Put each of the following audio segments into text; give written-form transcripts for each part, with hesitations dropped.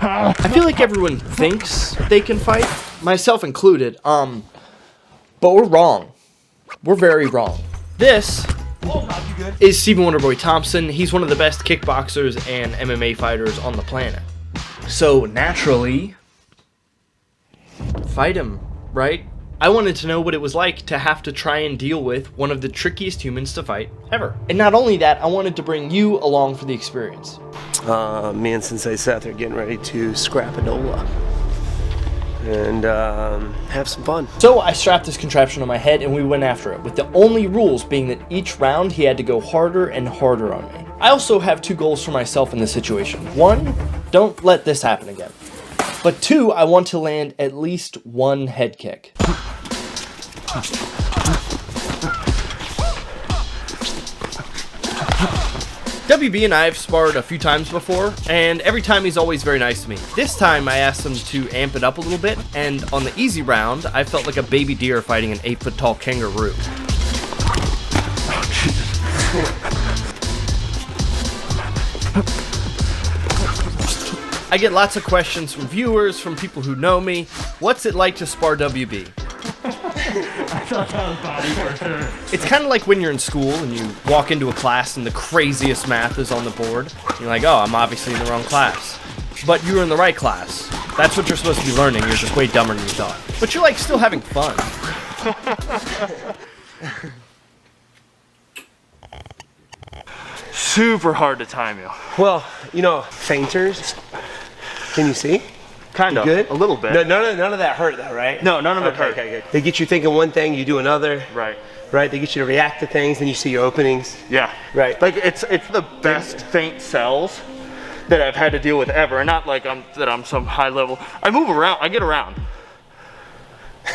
I feel like everyone thinks they can fight, myself included, but we're wrong. We're very wrong. This is Stephen Wonderboy Thompson. He's one of the best kickboxers and MMA fighters on the planet. So naturally, fight him, right? I wanted to know what it was like to have to try and deal with one of the trickiest humans to fight ever. And not only that, I wanted to bring you along for the experience. Me and Sensei Seth are getting ready to scrap a dola and have some fun. So I strapped this contraption on my head and we went after it, with the only rules being that each round he had to go harder and harder on me. I also have two goals for myself in this situation. One, don't let this happen again. But two, I want to land at least one head kick. WB and I have sparred a few times before, and every time he's always very nice to me. This time I asked him to amp it up a little bit, and on the easy round, I felt like a baby deer fighting an 8-foot tall kangaroo. I get lots of questions from viewers, from people who know me. What's it like to spar WB? I thought that was body for sure. It's kind of like when you're in school and you walk into a class and the craziest math is on the board. You're like, oh, I'm obviously in the wrong class. But you were in the right class. That's what you're supposed to be learning. You're just way dumber than you thought. But you're like still having fun. Super hard to time you. Well, you know, fainters. Can you see? Kind of. Good? A little bit. No, none of that hurt though, right? No, none of it hurt. Okay, good. They get you thinking one thing, you do another. Right. Right? They get you to react to things, then you see your openings. Yeah. Right. Like it's the best faint cells that I've had to deal with ever. And not like I'm some high level. I move around. I get around.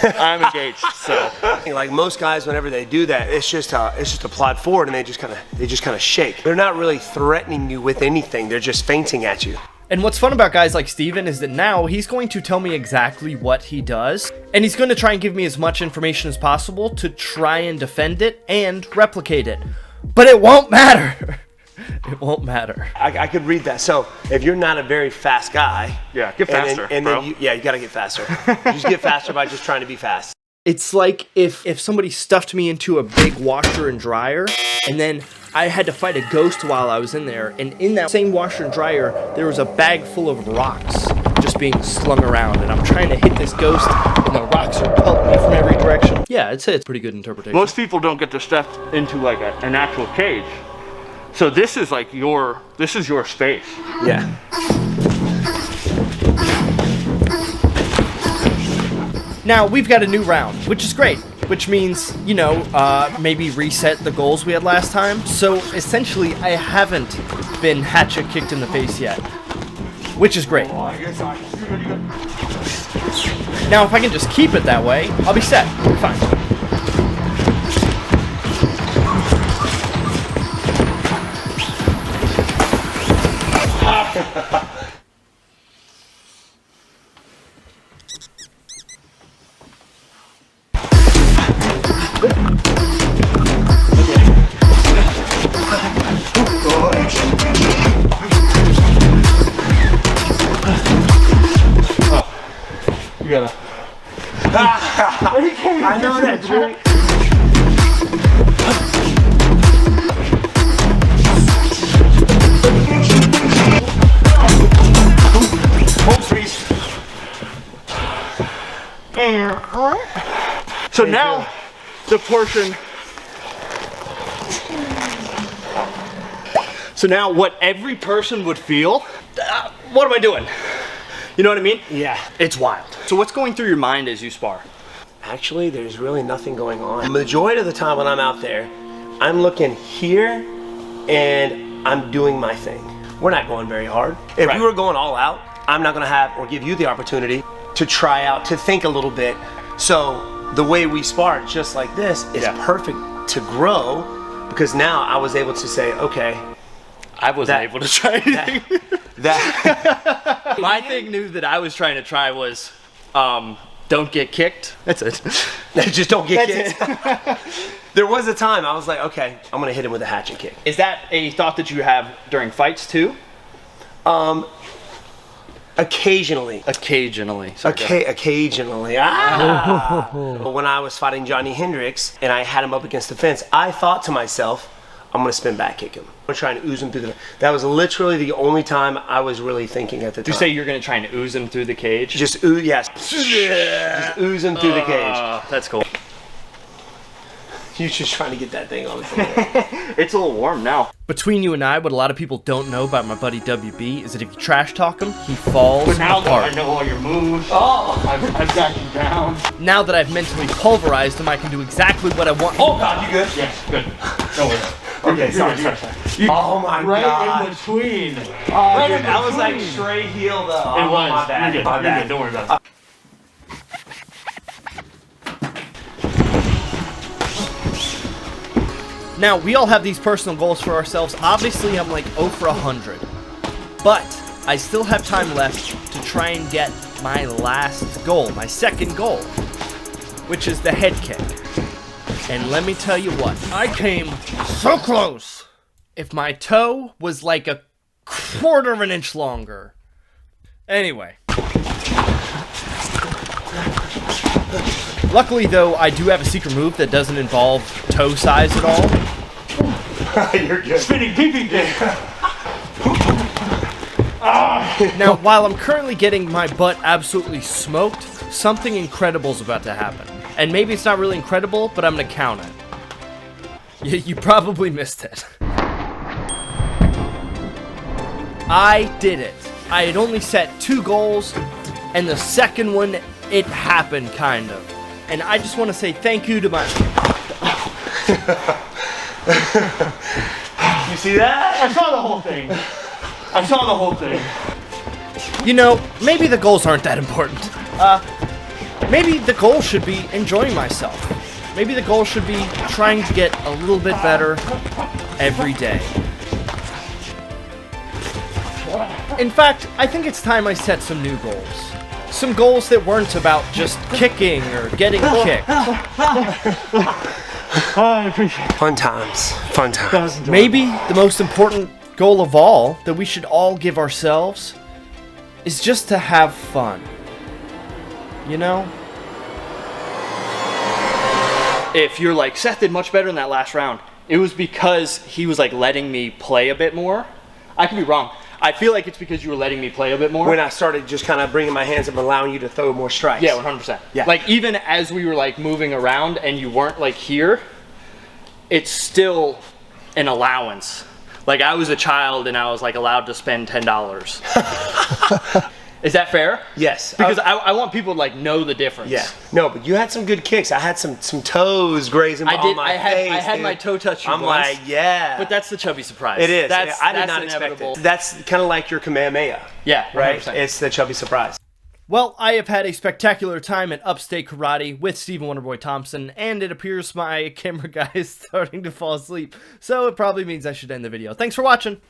I'm engaged. So. Like most guys, whenever they do that, it's just a plod forward, and they just kind of shake. They're not really threatening you with anything. They're just feinting at you. And what's fun about guys like Steven is that now he's going to tell me exactly what he does, and he's going to try and give me as much information as possible to try and defend it and replicate it. But it won't matter. It won't matter. I could read that. So if you're not a very fast guy, Yeah, get faster, bro. you gotta get faster. You just get faster by just trying to be fast. It's like if somebody stuffed me into a big washer and dryer, and then I had to fight a ghost while I was in there, and in that same washer and dryer, there was a bag full of rocks just being slung around, and I'm trying to hit this ghost, and the rocks are pelting me from every direction. Yeah, I'd say it's a pretty good interpretation. Most people don't get to step into like an actual cage. So this is like your space. Yeah. Now, we've got a new round, which is great, which means, you know, maybe reset the goals we had last time. So, essentially, I haven't been hatchet kicked in the face yet, which is great. Now, if I can just keep it that way, I'll be set. I'll be fine. You gotta. I know that trick. So now the portion. So now what every person would feel. What am I doing? You know what I mean? Yeah. It's wild. So what's going through your mind as you spar? Actually, there's really nothing going on. The majority of the time when I'm out there, I'm looking here and I'm doing my thing. We're not going very hard. If we were going all out, I'm not gonna have or give you the opportunity to try out, to think a little bit. So the way we spar, just like this, is perfect to grow, because now I was able to say, okay, I wasn't able to try anything. My thing knew that I was trying to try was, don't get kicked. That's it. Just don't get kicked. There was a time I was like, okay, I'm gonna hit him with a hatchet kick. Is that a thought that you have during fights too? Occasionally. Occasionally. Occasionally. When I was fighting Johnny Hendricks and I had him up against the fence, I thought to myself, I'm going to spin back kick him. I'm going to try and ooze him through the... That was literally the only time I was really thinking at the time. You say you're going to try and ooze him through the cage? Just ooze, yes. Just ooze him through the cage. That's cool. You're just trying to get that thing on the floor. It's a little warm now. Between you and I, what a lot of people don't know about my buddy WB is that if you trash talk him, he falls But now that apart. I know all your moves, I've got you down. Now that I've mentally pulverized him, I can do exactly what I want. Oh, God, you good? Yes, good. No worries. Okay, sorry. Oh, my God. Right in between. Oh, dude, that was like straight heel, though. It was. My bad. You're good. My You're bad. good. Don't worry about it. Now, we all have these personal goals for ourselves. Obviously, I'm like 0 for 100. But I still have time left to try and get my last goal, my second goal, which is the head kick. And let me tell you what, I came so close. If my toe was like a quarter of an inch longer. Anyway. Luckily, though, I do have a secret move that doesn't involve toe size at all. You're good. Spinning pee-pee kick. Now, while I'm currently getting my butt absolutely smoked, something incredible is about to happen. And maybe it's not really incredible, but I'm gonna count it. You probably missed it. I did it. I had only set 2 goals, and the second one, it happened, kind of. And I just want to say thank you to my... You see that? I saw the whole thing. I saw the whole thing. You know, maybe the goals aren't that important. Maybe the goal should be enjoying myself. Maybe the goal should be trying to get a little bit better every day. In fact, I think it's time I set some new goals. Some goals that weren't about just kicking or getting kicked. I appreciate it. Fun times. Fun times. Maybe the most important goal of all that we should all give ourselves is just to have fun. You know? If you're like, Seth did much better in that last round, it was because he was like letting me play a bit more. I could be wrong. I feel like it's because you were letting me play a bit more. When I started just kind of bringing my hands up and allowing you to throw more strikes. Yeah, 100%. Yeah. Like even as we were like moving around and you weren't like here, it's still an allowance. Like I was a child and I was like allowed to spend $10. Is that fair? Yes. Because I want people to like know the difference. Yeah. No, but you had some good kicks. I had some toes grazing on my face. I had dude. my toe touch you I'm once. like, yeah. But that's the chubby surprise. It is. That's, I did that's not inevitable. expect it. That's kind of like your Kamehameha. Yeah, 100%. Right? It's the chubby surprise. Well, I have had a spectacular time at Upstate Karate with Stephen Wonderboy Thompson, and it appears my camera guy is starting to fall asleep, so it probably means I should end the video. Thanks for watching!